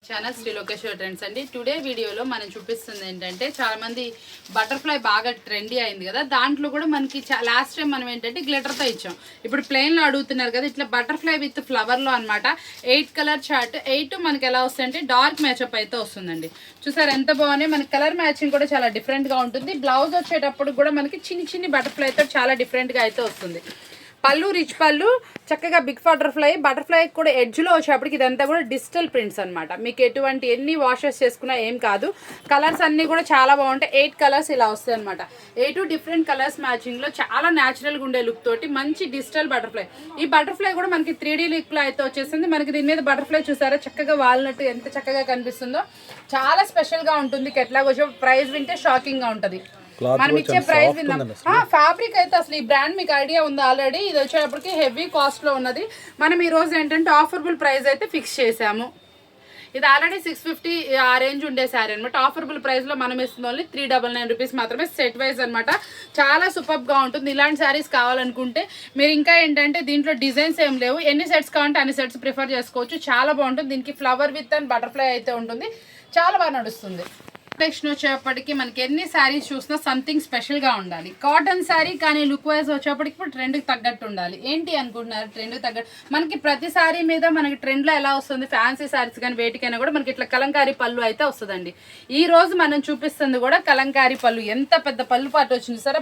Channel Shri Lokeshwara trends అండి. Today వీడియోలో మనం చూపిస్తుంది ఏంటంటే చాలా మంది బటర్ఫ్లై బాగా ట్రెండీ అయింది కదా, దాంట్లో కూడా మనకి లాస్ట్ టైం మనం ఏంటంటే గ్లిటర్తో ఇచ్చాం. ఇప్పుడు ప్లెయిన్లో అడుగుతున్నారు కదా, ఇట్లా బటర్ఫ్లై విత్ ఫ్లవర్లో అనమాట. 8 కలర్ చార్ట్. 8 మనకి ఎలా వస్తుందంటే డార్క్ మ్యాచ్అప్ అయితే వస్తుందండి. చూసారు ఎంత బాగున్నాయి. మనకి కలర్ మ్యాచింగ్ కూడా చాలా డిఫరెంట్గా ఉంటుంది. బ్లౌజ్ వచ్చేటప్పుడు కూడా మనకి చిన్ని బటర్ఫ్లైతో చాలా డిఫరెంట్గా అయితే వస్తుంది. పళ్ళు రిచ్ పళ్ళు, చక్కగా బిగ్ బటర్ఫ్లై కూడా ఎడ్జ్లో వచ్చేప్పటికి ఇదంతా కూడా డిజిటల్ ప్రింట్స్ అనమాట. మీకు ఎన్ని వాషెస్ చేసుకున్నా ఏం కాదు. కలర్స్ అన్నీ కూడా చాలా బాగుంటాయి. 8 కలర్స్ ఇలా వస్తాయి అనమాట. 8 డిఫరెంట్ కలర్స్ మ్యాచింగ్లో చాలా న్యాచురల్గా ఉండే లుక్ తోటి మంచి డిజిటల్ బటర్ఫ్లై. ఈ బటర్ఫ్లై కూడా మనకి 3D లుక్లో అయితే వచ్చేసింది. మనకి దీని మీద బటర్ఫ్లై చూసారా చక్కగా వాలినట్టు ఎంత చక్కగా కనిపిస్తుందో. చాలా స్పెషల్గా ఉంటుంది. ఎట్లాగో వచ్చే ప్రైస్ వింటే షాకింగ్గా ఉంటుంది. మనం ఇచ్చే ప్రైస్ విందాం. ఫ్యాబ్రిక్ అయితే అసలు ఈ బ్రాండ్ మీకు ఐడియా ఉంది ఆల్రెడీ. ఇది వచ్చేటప్పటికి హెవీ కాస్ట్లో ఉన్నది. మనం ఈ రోజు ఏంటంటే ఆఫర్బుల్ ప్రైస్ అయితే ఫిక్స్ చేసాము. ఇది ఆల్రెడీ 650 ఆ రేంజ్ ఉండే శారీ అనమాట. ఆఫర్బుల్ ప్రైస్లో మనం ఇస్తుంది ఓన్లీ 399 రూపీస్ మాత్రమే. సెట్ వైజ్ అనమాట. చాలా సూపర్గా ఉంటుంది. ఇలాంటి శారీస్ కావాలనుకుంటే మీరు ఇంకా ఏంటంటే దీంట్లో డిజైన్స్ ఏం లేవు, ఎన్ని సెట్స్ కావాలంటే అన్ని సెట్స్ ప్రిఫర్ చేసుకోవచ్చు. చాలా బాగుంటుంది. దీనికి ఫ్లవర్ విత్ అండ్ బటర్ఫ్లై అయితే ఉంటుంది. చాలా బాగా నడుస్తుంది. నెక్స్ట్ వచ్చేప్పటికి మనకి ఎన్ని శారీస్ చూసినా సంథింగ్ స్పెషల్గా ఉండాలి. కాటన్ శారీ కానీ లుక్ వైజ్ వచ్చేప్పటికి ఇప్పుడు ట్రెండ్కి తగ్గట్టు ఉండాలి. ఏంటి అనుకుంటున్నారు? ట్రెండ్కి తగ్గట్టు మనకి ప్రతి శారీ మీద మనకి ట్రెండ్లో ఎలా వస్తుంది, ఫ్యాన్సీ శారీస్ కానీ వేటికైనా కూడా మనకి ఇట్లా కలంకారీ పళ్ళు అయితే వస్తుందండి. ఈ రోజు మనం చూపిస్తుంది కూడా కలంకారీ పళ్ళు. ఎంత పెద్ద పళ్ళు పాటు వచ్చింది సరే.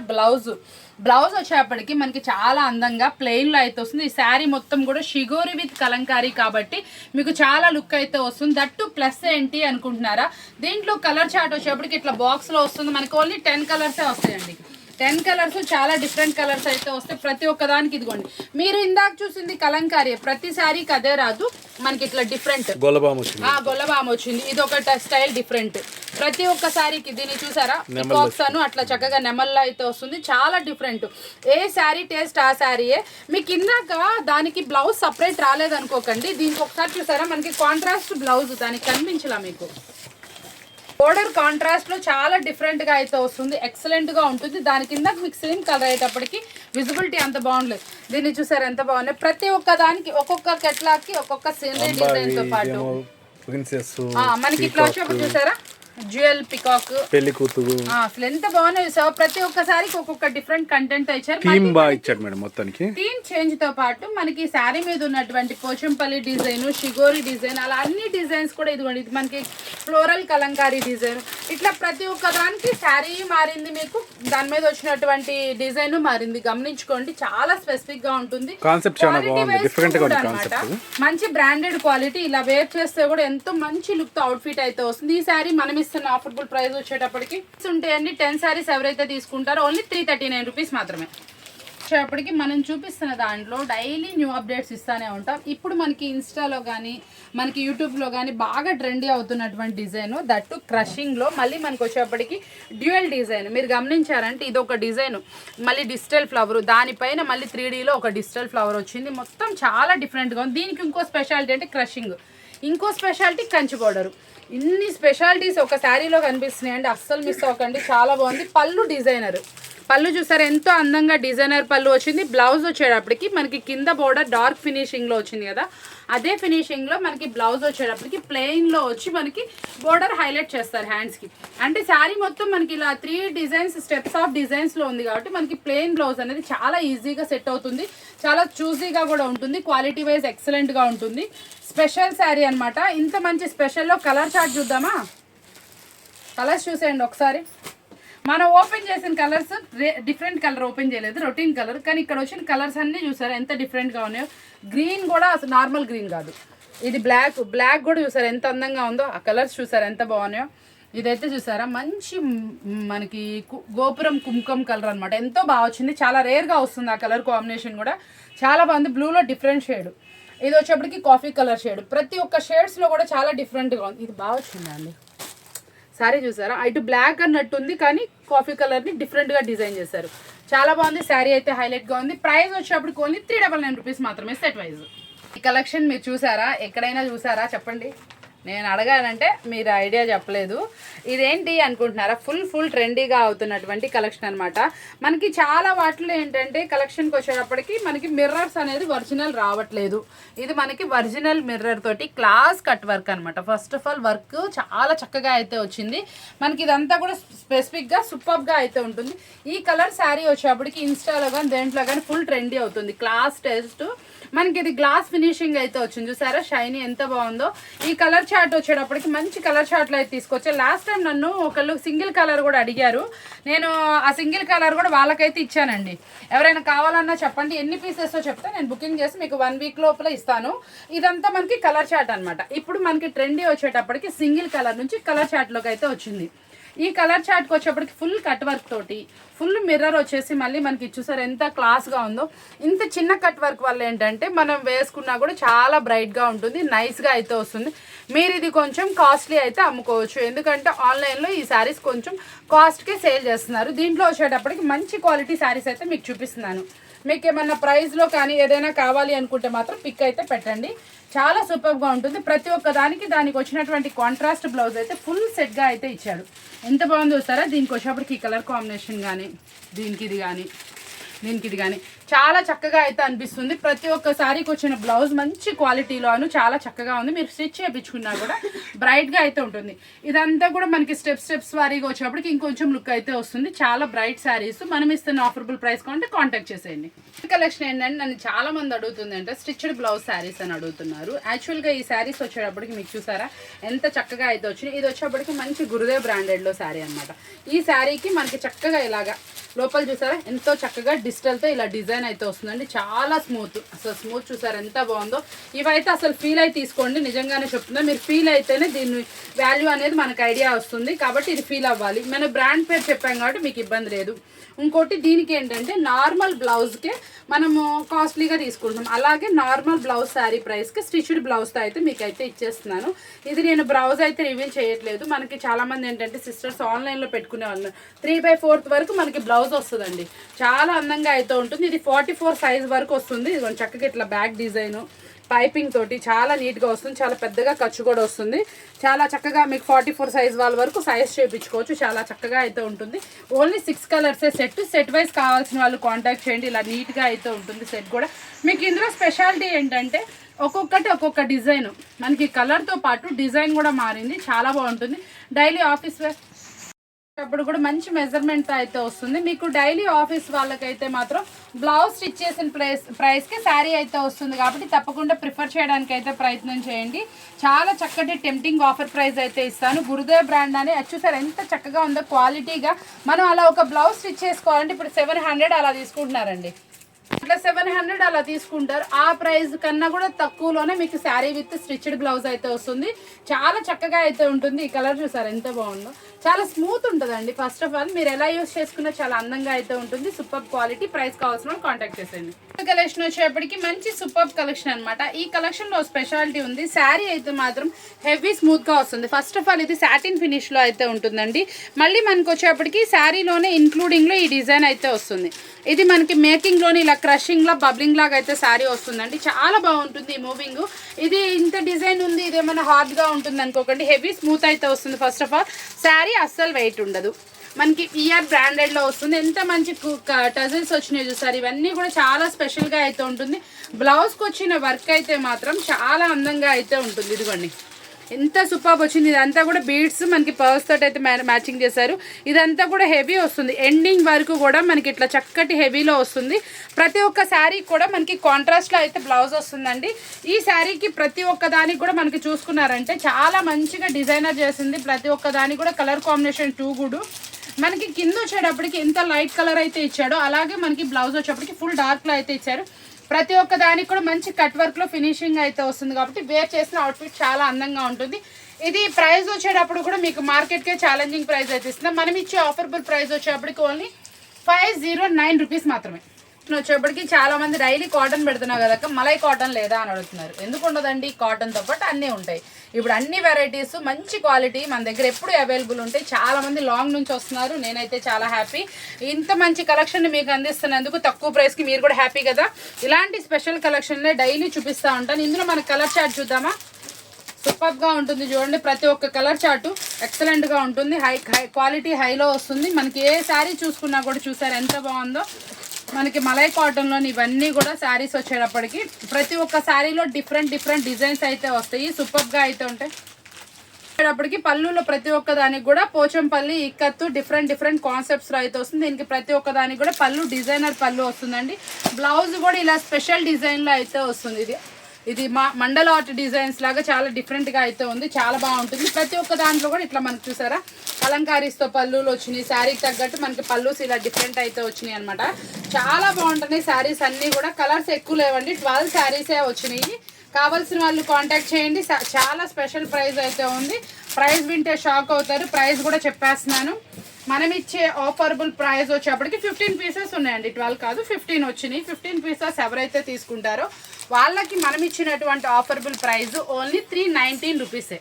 బ్లౌజ్ వచ్చేప్పటికి మనకి చాలా అందంగా ప్లెయిన్లో అయితే వస్తుంది. ఈ శారీ మొత్తం కూడా షిగోరి విత్ కలంకారీ కాబట్టి మీకు చాలా లుక్ అయితే వస్తుంది. దట్టు ప్లస్ ఏంటి అనుకుంటున్నారా? దీంట్లో కలర్ చార్ట్ వచ్చేప్పటికి ఇట్లా బాక్స్లో వస్తుంది. మనకి ఓన్లీ 10 కలర్సే వస్తాయండి. 10 కలర్స్ చాలా డిఫరెంట్ కలర్స్ అయితే వస్తాయి. ప్రతి ఒక్కదానికి ఇదిగోండి. మీరు ఇందాక చూసింది కలంకారీ, ప్రతి శారీకి అదే రాదు. మనకి ఇట్లా డిఫరెంట్ గొల్లబామ్ వచ్చింది. ఇది ఒక స్టైల్ డిఫరెంట్. ప్రతి ఒక్క శారీకి దీన్ని చూసారా బాక్స్ అను అట్లా చక్కగా నెమల్లో అయితే వస్తుంది. చాలా డిఫరెంట్. ఏ శారీ టేస్ట్ ఆ శారీయే. మీకు ఇందాక దానికి బ్లౌజ్ సపరేట్ రాలేదనుకోకండి. దీనికి ఒకసారి చూసారా మనకి కాంట్రాస్ట్ బ్లౌజ్ దానికి కనిపించలా మీకు. బోర్డర్ కాంట్రాస్ట్ లో చాలా డిఫరెంట్ గా అయితే వస్తుంది. ఎక్సలెంట్ గా ఉంటుంది. దాని కింద మీకు సేమ్ కలర్ అయ్యేటప్పటికి విజిబిలిటీ అంత బాగుండలేదు. దీన్ని చూసారు ఎంత బాగున్నాయి. ప్రతి ఒక్క దానికి ఒక్కొక్క కెట్లాకి ఒక్కొక్క సీనరీ డిజైన్ తో పాటు మనకి ఇట్లా వచ్చి చూసారా జ్యువెల్ పికాక్ పెళ్లి కూతురు అసలు ఎంత బాగున్నాయి. సో ప్రతి ఒక్కసారికి ఒక్కొక్క డిఫరెంట్ కంటెంట్ ఇచ్చారు. థీమ్ చేంజ్ తో పాటు మనకి శారీ మీద ఉన్నటువంటి పోచంపల్లి డిజైన్, షిగోరి డిజైన్ అలా అన్ని డిజైన్స్ కూడా ఇదిగోండి. ఇది మనకి ఫ్లోరల్ కలంకారీ డిజైన్. ఇట్లా ప్రతి ఒక్క దానికి శారీ మారింది. మీకు దాని మీద వచ్చినటువంటి డిజైన్ మారింది. గమనించుకోండి. చాలా స్పెసిఫిక్ గా ఉంటుంది. మంచి బ్రాండెడ్ క్వాలిటీ. ఇలా వేర్ చేస్తే కూడా ఎంతో మంచి లుక్ తో అవుట్ ఫిట్ అయితే వస్తుంది. ఈ శారీ మనం ఇస్తున్న ఆఫర్బుల్ ప్రైస్ వచ్చేటప్పటికి ఉంటాయండి. 10 శారీస్ ఎవరైతే తీసుకుంటారో ఓన్లీ 339 రూపీస్ మాత్రమే. వచ్చేటప్పటికి మనం చూపిస్తున్న దాంట్లో డైలీ న్యూ అప్డేట్స్ ఇస్తూనే ఉంటాం. ఇప్పుడు మనకి ఇన్స్టాలో కానీ మనకి యూట్యూబ్లో కానీ బాగా ట్రెండీ అవుతున్నటువంటి డిజైన్, దట్టు క్రషింగ్లో మళ్ళీ మనకు వచ్చేప్పటికి డ్యూయల్ డిజైన్. మీరు గమనించారంటే ఇది ఒక డిజైన్, మళ్ళీ డిజిటల్ ఫ్లవర్, దానిపైన మళ్ళీ 3Dలో ఒక డిజిటల్ ఫ్లవర్ వచ్చింది. మొత్తం చాలా డిఫరెంట్గా ఉంది. దీనికి ఇంకో స్పెషాలిటీ అంటే క్రషింగ్, ఇంకో స్పెషాలిటీ కంచి బోర్డర్. ఇన్ని స్పెషాలిటీస్ ఒక శారీలో కనిపిస్తున్నాయి అండి. అస్సలు మిస్ అవ్వకండి. చాలా బాగుంది. పళ్ళు డిజైనర్ పళ్ళు చూసారు ఎంతో అందంగా డిజైనర్ పళ్ళు వచ్చింది. బ్లౌజ్ వచ్చేటప్పటికి మనకి కింద బోర్డర్ డార్క్ ఫినిషింగ్లో వచ్చింది కదా, అదే ఫినిషింగ్లో మనకి బ్లౌజ్ వచ్చేటప్పటికి ప్లెయిన్లో వచ్చి మనకి బోర్డర్ హైలైట్ చేస్తారు హ్యాండ్స్కి. అంటే శారీ మొత్తం మనకి ఇలా 3 డిజైన్స్ స్టెప్స్ ఆఫ్ డిజైన్స్లో ఉంది కాబట్టి మనకి ప్లెయిన్ బ్లౌజ్ అనేది చాలా ఈజీగా సెట్ అవుతుంది. చాలా చూజీగా కూడా ఉంటుంది. క్వాలిటీ వైజ్ ఎక్సలెంట్గా ఉంటుంది. స్పెషల్ శారీ అనమాట. ఇంత మంచి స్పెషల్లో కలర్ చార్ట్ చూద్దామా? కలర్స్ చూసేయండి ఒకసారి. మనం ఓపెన్ చేసిన కలర్స్ డిఫరెంట్ కలర్ ఓపెన్ చేయలేదు, రొటీన్ కలర్. కానీ ఇక్కడ వచ్చిన కలర్స్ అన్నీ చూసారు ఎంత డిఫరెంట్గా ఉన్నాయో. గ్రీన్ కూడా అసలు నార్మల్ గ్రీన్ కాదు, ఇది బ్లాక్ కూడా చూసారు ఎంత అందంగా ఉందో. ఆ కలర్స్ చూసారు ఎంత బాగున్నాయో. ఇదైతే చూసారా మంచి మనకి గోపురం కుంకుమ కలర్ అనమాట. ఎంతో బాగా వచ్చింది. చాలా రేర్గా వస్తుంది ఆ కలర్ కాంబినేషన్ కూడా. చాలా బాగుంది. బ్లూలో డిఫరెంట్ షేడ్, ఇది వచ్చేప్పటికి కాఫీ కలర్ షేడ్. ప్రతి ఒక్క షేడ్స్లో కూడా చాలా డిఫరెంట్గా ఉంది. ఇది బాగా వచ్చిందండి శారీ చూసారా. ఇటు బ్లాక్ అన్నట్టు ఉంది కానీ కాఫీ కలర్ని డిఫరెంట్గా డిజైన్ చేశారు. చాలా బాగుంది. శారీ అయితే హైలైట్గా ఉంది. ప్రైస్ వచ్చేప్పటికి ఓన్లీ 399 రూపీస్ మాత్రమే సెట్ వైజ్. ఈ కలెక్షన్ మీరు చూసారా? ఎక్కడైనా చూసారా చెప్పండి? నేను అడగానంటే మీరు ఐడియా చెప్పలేదు. ఇదేంటి అనుకుంటున్నారా? ఫుల్ ట్రెండీగా అవుతున్నటువంటి కలెక్షన్ అనమాట. మనకి చాలా వాటిలో ఏంటంటే కలెక్షన్కి వచ్చేటప్పటికి మనకి మిర్రర్స్ అనేది ఒరిజినల్ రావట్లేదు. ఇది మనకి ఒరిజినల్ మిర్రర్ తోటి క్లాస్ కట్ వర్క్ అనమాట. ఫస్ట్ ఆఫ్ ఆల్ వర్క్ చాలా చక్కగా అయితే వచ్చింది. మనకి ఇదంతా కూడా స్పెసిఫిక్గా సూపర్గా అయితే ఉంటుంది. ఈ కలర్ శారీ వచ్చేటప్పటికి ఇన్స్టాలో కానీ దేంట్లో కానీ ఫుల్ ట్రెండీ అవుతుంది. క్లాస్ టెస్ట్ మనకి ఇది గ్లాస్ ఫినిషింగ్ అయితే వచ్చింది. చూసారా షైనీ ఎంత బాగుందో. ఈ కలర్ చార్ట్ వచ్చేటప్పటికి మంచి కలర్ చార్ట్లో అయితే తీసుకొచ్చా. లాస్ట్ టైం నన్ను ఒకళ్ళు సింగిల్ కలర్ కూడా అడిగారు. నేను ఆ సింగిల్ కలర్ కూడా వాళ్ళకైతే ఇచ్చానండి. ఎవరైనా కావాలన్నా చెప్పండి, ఎన్ని పీసెస్ చెప్తే నేను బుకింగ్ చేసి మీకు 1 వీక్ లోపల ఇస్తాను. ఇదంతా మనకి కలర్ చార్ట్ అనమాట. ఇప్పుడు మనకి ట్రెండీ వచ్చేటప్పటికి సింగిల్ కలర్ నుంచి కలర్ చార్ట్లోకి అయితే వచ్చింది. ఈ కలర్ చార్ట్కి వచ్చేప్పటికి ఫుల్ కట్ వర్క్ తోటి ఫుల్ మిర్రర్ వచ్చేసి మళ్ళీ మనకి చూసారు ఎంత క్లాస్గా ఉందో. ఇంత చిన్న కట్ వర్క్ వల్ల ఏంటంటే మనం వేసుకున్నా కూడా చాలా బ్రైట్గా ఉంటుంది, నైస్గా అయితే వస్తుంది. మీరు ఇది కొంచెం కాస్ట్లీ అయితే అమ్ముకోవచ్చు, ఎందుకంటే ఆన్లైన్లో ఈ శారీస్ కొంచెం కాస్ట్కే సేల్ చేస్తున్నారు. దీంట్లో వచ్చేటప్పటికి మంచి క్వాలిటీ శారీస్ అయితే మీకు చూపిస్తున్నాను. మీకు ఏమన్నా ప్రైస్లో కానీ ఏదైనా కావాలి అనుకుంటే మాత్రం పిక్ అయితే పెట్టండి. చాలా సూపర్గా ఉంటుంది. ప్రతి ఒక్క దానికి వచ్చినటువంటి కాంట్రాస్ట్ బ్లౌజ్ అయితే ఫుల్ సెట్గా అయితే ఇచ్చాడు. ఎంత బాగుంది చూస్తారా. దీనికి వచ్చేప్పటికి ఈ కలర్ కాంబినేషన్ కానీ దీనికి ఇది కానీ చాలా చక్కగా అయితే అనిపిస్తుంది. ప్రతి ఒక్క శారీకి వచ్చిన బ్లౌజ్ మంచి క్వాలిటీలోను చాలా చక్కగా ఉంది. మీరు స్టిచ్ చేయించుకున్నా కూడా బ్రైట్గా అయితే ఉంటుంది. ఇదంతా కూడా మనకి స్టెప్స్ వారీగా వచ్చేప్పటికి ఇంకొంచెం లుక్ అయితే వస్తుంది. చాలా బ్రైట్ శారీస్. మనం ఇస్తున్న ఆఫరబుల్ ప్రైస్ కొంటే కాంటాక్ట్ చేసేయండి. కలెక్షన్ ఏంటంటే నన్ను చాలా మంది అడుగుతుంది అంటే స్టిచ్డ్ బ్లౌజ్ శారీస్ అని అడుగుతున్నారు. యాక్చువల్గా ఈ శారీస్ వచ్చేటప్పటికి మీకు చూసారా ఎంత చక్కగా అయితే వచ్చినాయి. ఇది వచ్చేప్పటికి మంచి గురుదేవ్ బ్రాండెడ్లో శారీ అనమాట. ఈ శారీకి మనకి చక్కగా ఇలాగా లోపల చూసారా ఎంతో చక్కగా డిజిటల్తో ఇలా డిజైన్ అయితే వస్తుందండి. చాలా స్మూత్, అసలు స్మూత్ చూసారా ఎంత బాగుందో. ఇవైతే అసలు ఫీల్ అయితే తీసుకోండి, నిజంగానే చెప్తున్నా. మీరు ఫీల్ అయితేనే దీని వాల్యూ అనేది మనకు ఐడియా వస్తుంది. కాబట్టి ఇది ఫీల్ అవ్వాలి. మన బ్రాండ్ పేరు చెప్పాం కాబట్టి మీకు ఇబ్బంది లేదు. ఇంకోటి దీనికి ఏంటంటే నార్మల్ బ్లౌజ్కే మనము కాస్ట్లీగా తీసుకుంటున్నాం. అలాగే నార్మల్ బ్లౌజ్ శారీ ప్రైస్కి స్టిచ్డ్ బ్లౌజ్తో అయితే మీకు అయితే ఇచ్చేస్తున్నాను. ఇది నేను బ్లౌజ్ అయితే రివీల్ చేయట్లేదు. మనకి చాలామంది ఏంటంటే సిస్టర్స్ ఆన్లైన్లో పెట్టుకునే వాళ్ళు 3/4 వరకు మనకి బ్లౌజ్ వస్తుందండి. చాలా అందంగా అయితే ఉంటుంది. ఇది 44 సైజ్ వరకు వస్తుంది. ఇది చక్కగా ఇట్లా బ్యాక్ డిజైన్ పైపింగ్ తోటి చాలా నీట్గా వస్తుంది. చాలా పెద్దగా ఖర్చు కూడా వస్తుంది. చాలా చక్కగా మీకు 44 సైజ్ వాళ్ళ వరకు సైజ్ చేయించుకోవచ్చు. చాలా చక్కగా అయితే ఉంటుంది. ఓన్లీ 6 కలర్సే సెట్ వైజ్ కావాల్సిన వాళ్ళు కాంటాక్ట్ చేయండి. ఇలా నీట్గా అయితే ఉంటుంది సెట్ కూడా. మీకు ఇందులో స్పెషాలిటీ ఏంటంటే ఒక్కొక్కటి ఒక్కొక్క డిజైన్, మనకి కలర్తో పాటు డిజైన్ కూడా మారింది. చాలా బాగుంటుంది. డైలీ ఆఫీస్ వేర్ అప్పుడు కూడా మంచి మెజర్మెంట్ అయితే వస్తుంది. మీకు డైలీ ఆఫీస్ వాళ్ళకైతే మాత్రం బ్లౌజ్ స్టిచ్ చేసిన ప్రైస్కి శారీ అయితే వస్తుంది. కాబట్టి తప్పకుండా ప్రిఫర్ చేయడానికి అయితే ప్రయత్నం చేయండి. చాలా చక్కటి టెంప్టింగ్ ఆఫర్ ప్రైస్ అయితే ఇస్తాను. గురుదేవ్ బ్రాండ్ అని చూసారు ఎంత చక్కగా ఉందో క్వాలిటీగా. మనం అలా ఒక బ్లౌజ్ స్టిచ్ చేసుకోవాలంటే ఇప్పుడు 700 అలా తీసుకుంటున్నారండి. అట్లా 700 అలా తీసుకుంటారు. ఆ ప్రైస్ కన్నా కూడా తక్కువలోనే మీకు శారీ విత్ స్టిచ్డ్ బ్లౌజ్ అయితే వస్తుంది. చాలా చక్కగా అయితే ఉంటుంది. ఈ కలర్ చూసారు ఎంత బాగుందో. చాలా స్మూత్ ఉంటుందండి. ఫస్ట్ ఆఫ్ ఆల్ మీరు ఎలా యూస్ చేసుకున్నా చాలా అందంగా అయితే ఉంటుంది. Super quality. ప్రైస్ కావాల్సిన కాంటాక్ట్ చేసేయండి. కలెక్షన్ వచ్చేప్పటికి మంచి సూపర్ కలెక్షన్ అనమాట. ఈ కలెక్షన్ లో స్పెషాలిటీ ఉంది. శారీ అయితే మాత్రం హెవీ స్మూత్ గా వస్తుంది. ఫస్ట్ ఆఫ్ ఆల్ ఇది సాటిన్ ఫినిష్ లో అయితే ఉంటుందండి. మళ్ళీ మనకు వచ్చేప్పటికి శారీలోనే ఇంక్లూడింగ్ లో ఈ డిజైన్ అయితే వస్తుంది. ఇది మనకి మేకింగ్ లోని ఇలా క్రషింగ్ లా బబ్లింగ్ లాగా అయితే శారీ వస్తుందండి. చాలా బాగుంటుంది ఈ మూవింగ్. ఇది ఇంత డిజైన్ ఉంది, ఇది ఏమైనా హార్డ్ గా ఉంటుంది అనుకోకండి. హెవీ స్మూత్ అయితే వస్తుంది. ఫస్ట్ ఆఫ్ ఆల్ శారీ అస్సలు వెయిట్ ఉండదు. మనకి ఈఆర్ బ్రాండెడ్లో వస్తుంది. ఎంత మంచి టజల్స్ వచ్చినాయి చూసారు. ఇవన్నీ కూడా చాలా స్పెషల్గా అయితే ఉంటుంది. బ్లౌజ్కి వచ్చిన వర్క్ అయితే మాత్రం చాలా అందంగా అయితే ఉంటుంది. ఇదిగోండి ఎంత సూపర్ వచ్చింది. ఇదంతా కూడా బీడ్స్ మనకి పర్స్ తోటి అయితే మ్యాచింగ్ చేశారు. ఇదంతా కూడా హెవీ వస్తుంది. ఎండింగ్ వరకు కూడా మనకి ఇట్లా చక్కటి హెవీలో వస్తుంది. ప్రతి ఒక్క శారీ కూడా మనకి కాంట్రాస్ట్లో అయితే బ్లౌజ్ వస్తుందండి. ఈ శారీకి ప్రతి ఒక్క దానికి కూడా మనకి చూసుకున్నారంటే చాలా మంచిగా డిజైనర్ చేసింది. ప్రతి ఒక్క దానికి కూడా కలర్ కాంబినేషన్ టూ గుడ్. మనకి కింద వచ్చేటప్పటికి ఎంత లైట్ కలర్ అయితే ఇచ్చాడో అలాగే మనకి బ్లౌజ్ వచ్చేటప్పటికి ఫుల్ డార్క్లో అయితే ఇచ్చారు. ప్రతి ఒక్క దానికి కూడా మంచి కట్ వర్క్లో ఫినిషింగ్ అయితే వస్తుంది. కాబట్టి వేర్ చేసిన అవుట్ఫిట్ చాలా అందంగా ఉంటుంది. ఇది ప్రైస్ వచ్చేటప్పుడు కూడా మీకు మార్కెట్కే ఛాలెంజింగ్ ప్రైస్ అయితే ఇస్తున్నాం. మనం ఇచ్చే ఆఫర్బుల్ ప్రైస్ వచ్చేటప్పటికి ఓన్లీ 509 రూపీస్ మాత్రమే. వచ్చేప్పటికి చాలా మంది డైలీ కాటన్ పెడుతున్నావు కదా మలై కాటన్ లేదా అని అడుగుతున్నారు. ఎందుకు ఉండదండి, కాటన్తో పాటు అన్నీ ఉంటాయి. ఇప్పుడు అన్ని వెరైటీస్ మంచి క్వాలిటీ మన దగ్గర ఎప్పుడు అవైలబుల్ ఉంటాయి. చాలా మంది లాంగ్ నుంచి వస్తున్నారు. నేనైతే చాలా హ్యాపీ. ఇంత మంచి కలెక్షన్ మీకు అందిస్తున్నందుకు తక్కువ ప్రైస్కి మీరు కూడా హ్యాపీ కదా. ఇలాంటి స్పెషల్ కలెక్షన్లే డైలీ చూపిస్తూ ఉంటాను. ఇందులో మన కలర్ చార్ట్ చూద్దామా. సూపర్గా ఉంటుంది చూడండి. ప్రతి ఒక్క కలర్ చార్టు ఎక్సలెంట్గా ఉంటుంది. హై క్వాలిటీ హైలో వస్తుంది. మనకి ఏ శారీ చూసుకున్నా కూడా చూసారు ఎంత బాగుందో. మనకి మలై కాటన్లోని ఇవన్నీ కూడా శారీస్ వచ్చేటప్పటికి ప్రతి ఒక్క శారీలో డిఫరెంట్ డిజైన్స్ అయితే వస్తాయి. సూపర్గా అయితే ఉంటాయి. వచ్చేటప్పటికి పళ్ళులో ప్రతి ఒక్క దానికి కూడా పోచంపల్లి ఇక్కత్తు డిఫరెంట్ కాన్సెప్ట్స్లో అయితే వస్తుంది. దీనికి ప్రతి ఒక్క దానికి కూడా పళ్ళు డిజైనర్ పళ్ళు వస్తుందండి. బ్లౌజ్ కూడా ఇలా స్పెషల్ డిజైన్లో అయితే వస్తుంది. ఇది మండల ఆర్ట్ డిజైన్స్ లాగా చాలా డిఫరెంట్గా అయితే ఉంది. చాలా బాగుంటుంది. ప్రతి ఒక్క దాంట్లో కూడా ఇట్లా మనకు చూసారా కలంకారీస్తో పళ్ళులు వచ్చినాయి. శారీకి తగ్గట్టు మనకి పళ్ళుస్ ఇలా డిఫరెంట్ అయితే వచ్చినాయి అనమాట. చాలా బాగుంటున్నాయి శారీస్ అన్నీ కూడా. కలర్స్ ఎక్కువ లేవండి, 12 శారీసే వచ్చినాయి. కావాల్సిన వాళ్ళు కాంటాక్ట్ చేయండి. చాలా స్పెషల్ ప్రైస్ అయితే ఉంది. ప్రైస్ వింటే షాక్ అవుతారు. ప్రైస్ కూడా చెప్పేస్తున్నాను. మనం ఇచ్చే ఆఫరబుల్ ప్రైస్ వచ్చేప్పటికి 15 పీసెస్ ఉన్నాయండి. 12 కాదు 15 వచ్చినాయి. 15 పీసెస్ ఎవరైతే తీసుకుంటారో వాళ్ళకి మనం ఇచ్చినటువంటి ఆఫరబుల్ ప్రైస్ ఓన్లీ 319 రూపీసే.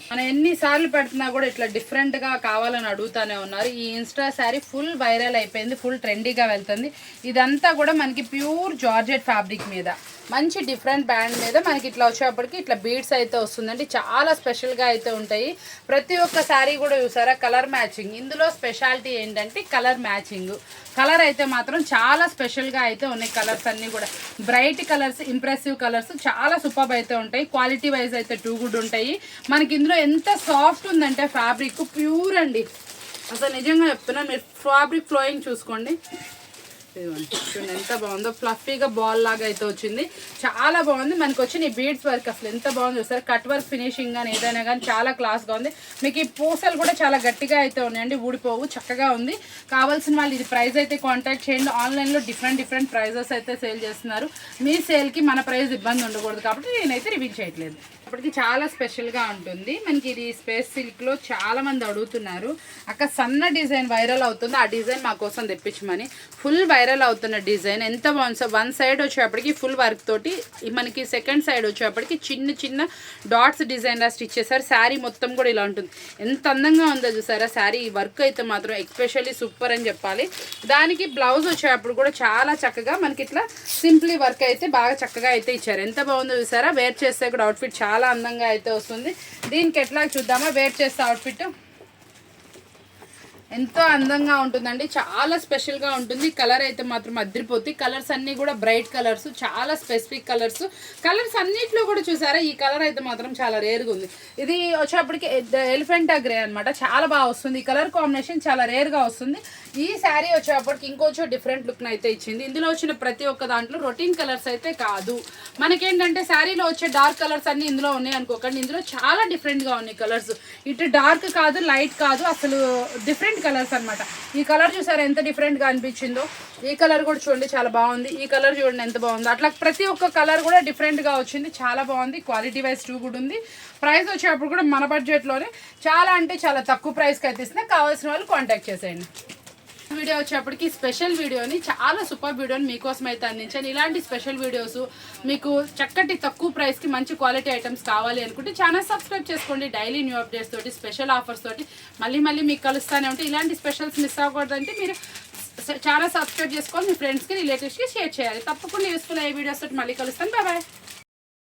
మనం ఎన్నిసార్లు పెడుతున్నా కూడా ఇట్లా డిఫరెంట్గా కావాలని అడుగుతూనే ఉన్నారు. ఈ ఇన్స్టా శారీ ఫుల్ వైరల్ అయిపోయింది, ఫుల్ ట్రెండీగా వెళ్తుంది. ఇదంతా కూడా మనకి ప్యూర్ జార్జెట్ ఫ్యాబ్రిక్ మీద మంచి డిఫరెంట్ బ్యాండ్ మీద మనకి ఇట్లా వచ్చేప్పటికి ఇట్లా బీడ్స్ అయితే వస్తుందండి. చాలా స్పెషల్గా అయితే ఉంటాయి. ప్రతి ఒక్క శారీ కూడా చూసారా కలర్ మ్యాచింగ్. ఇందులో స్పెషాలిటీ ఏంటంటే కలర్ మ్యాచింగ్. కలర్ అయితే మాత్రం చాలా స్పెషల్గా అయితే ఉన్నాయి. కలర్స్ అన్నీ కూడా బ్రైట్ కలర్స్, ఇంప్రెసివ్ కలర్స్ చాలా సూపర్ అయితే ఉంటాయి. క్వాలిటీ వైజ్ అయితే టూ గుడ్ ఉంటాయి. మనకి ఇందులో ఎంత సాఫ్ట్ ఉందంటే ఫ్యాబ్రిక్ ప్యూర్ అండి. అసలు నిజంగా చెప్తున్నా, మీరు ఫ్యాబ్రిక్ ఫ్లోయింగ్ చూసుకోండి. చూడండి ఎంత బాగుందో. ఫ్లఫీగా బాల్ లాగా అయితే వచ్చింది. చాలా బాగుంది. మనకి వచ్చిన ఈ బీడ్స్ వర్క్ అసలు ఎంత బాగుంది చూస్తారు. కట్ వర్క్ ఫినిషింగ్ కానీ ఏదైనా కానీ చాలా క్లాస్గా ఉంది. మీకు ఈ పూసలు కూడా చాలా గట్టిగా అయితే ఉన్నాయండి, ఊడిపోవు, చక్కగా ఉంది. కావాల్సిన వాళ్ళు ఇది ప్రైస్ అయితే కాంటాక్ట్ చేయండి. ఆన్లైన్లో డిఫరెంట్ ప్రైజెస్ అయితే సేల్ చేస్తున్నారు. మీ సేల్కి మన ప్రైస్ ఇబ్బంది ఉండకూడదు కాబట్టి నేనైతే రివీల్ చేయట్లేదు. ఇప్పటికి చాలా స్పెషల్గా ఉంటుంది. మనకి ఇది స్పేస్ సిల్క్లో చాలామంది అడుగుతున్నారు, అక్క సన్న డిజైన్ వైరల్ అవుతుంది, ఆ డిజైన్ మా కోసం తెప్పించమని. ఫుల్ వైరల్ అవుతున్న డిజైన్ ఎంత బాగుంది. సో వన్ సైడ్ వచ్చేప్పటికి ఫుల్ వర్క్ తోటి, మనకి సెకండ్ సైడ్ వచ్చేప్పటికి చిన్న డాట్స్ డిజైన్లా స్టిచ్ చేశారు. శారీ మొత్తం కూడా ఇలా ఉంటుంది. ఎంత అందంగా ఉందో చూసారా శారీ. ఈ వర్క్ అయితే మాత్రం ఎక్స్పెషల్లీ సూపర్ అని చెప్పాలి. దానికి బ్లౌజ్ వచ్చేటప్పుడు కూడా చాలా చక్కగా మనకి ఇట్లా సింప్లీ వర్క్ అయితే బాగా చక్కగా అయితే ఇచ్చారు. ఎంత బాగుందో చూసారా. వేర్ చేస్తే కూడా అవుట్ఫిట్ చాలా అందంగా అయితే వస్తుంది. దీనికి ఎట్లా చూద్దామా, వేర్ చేస్తే అవుట్ఫిట్ ఎంతో అందంగా ఉంటుందండి. చాలా స్పెషల్గా ఉంటుంది. కలర్ అయితే మాత్రం అదిరిపోతుంది. కలర్స్ అన్నీ కూడా బ్రైట్ కలర్స్, చాలా స్పెసిఫిక్ కలర్స్. కలర్స్ అన్నిట్లో కూడా చూసారా ఈ కలర్ అయితే మాత్రం చాలా రేర్గా ఉంది. ఇది వచ్చేప్పటికి ఎలిఫెంటా గ్రే అనమాట. చాలా బాగా వస్తుంది. ఈ కలర్ కాంబినేషన్ చాలా రేర్గా వస్తుంది. ఈ శారీ వచ్చేప్పటికి ఇంకొంచెం డిఫరెంట్ లుక్ని అయితే ఇచ్చింది. ఇందులో వచ్చిన ప్రతి ఒక్క దాంట్లో రొటీన్ కలర్స్ అయితే కాదు. మనకేంటంటే శారీలో వచ్చే డార్క్ కలర్స్ అన్నీ ఇందులో ఉన్నాయి అనుకోకండి. ఇందులో చాలా డిఫరెంట్గా ఉన్నాయి కలర్స్. ఇటు డార్క్ కాదు, లైట్ కాదు, అసలు డిఫరెంట్ కలర్స్ అనమాట. ఈ కలర్ చూసారా ఎంత డిఫరెంట్గా అనిపించిందో. ఈ కలర్ కూడా చూడండి చాలా బాగుంది. ఈ కలర్ చూడండి ఎంత బాగుంది. అట్లా ప్రతి ఒక్క కలర్ కూడా డిఫరెంట్గా వచ్చింది. చాలా బాగుంది. క్వాలిటీ వైజ్ టూ కూడా ఉంది. ప్రైస్ వచ్చేటప్పుడు కూడా మన బడ్జెట్లోనే చాలా అంటే చాలా తక్కువ ప్రైస్కి అయితే ఇస్తున్నా. కావాల్సిన వాళ్ళు కాంటాక్ట్ చేసేయండి. వీడియో వచ్చేప్పటికి స్పెషల్ వీడియోని, చాలా సూపర్ వీడియోని మీకోసం అయితే అందించాను. ఇలాంటి స్పెషల్ వీడియోస్ మీకు చక్కటి తక్కువ ప్రైస్కి మంచి క్వాలిటీ ఐటమ్స్ కావాలి అనుకుంటే ఛానల్ సబ్స్క్రైబ్ చేసుకోండి. డైలీ న్యూ అప్డేట్స్ తోటి, స్పెషల్ ఆఫర్స్ తోటి మళ్ళీ మీకు కలుస్తానే ఉంటే ఇలాంటి స్పెషల్స్ మిస్ అవ్వకూడదంటే మీరు ఛానల్ సబ్స్క్రైబ్ చేసుకొని మీ ఫ్రెండ్స్కి, రిలేటివ్స్కి షేర్ చేయాలి. తప్పకుండా యూస్ఫుల్ అయ్యే వీడియోస్ తోటి మళ్ళీ కలుస్తాను. బాయ్.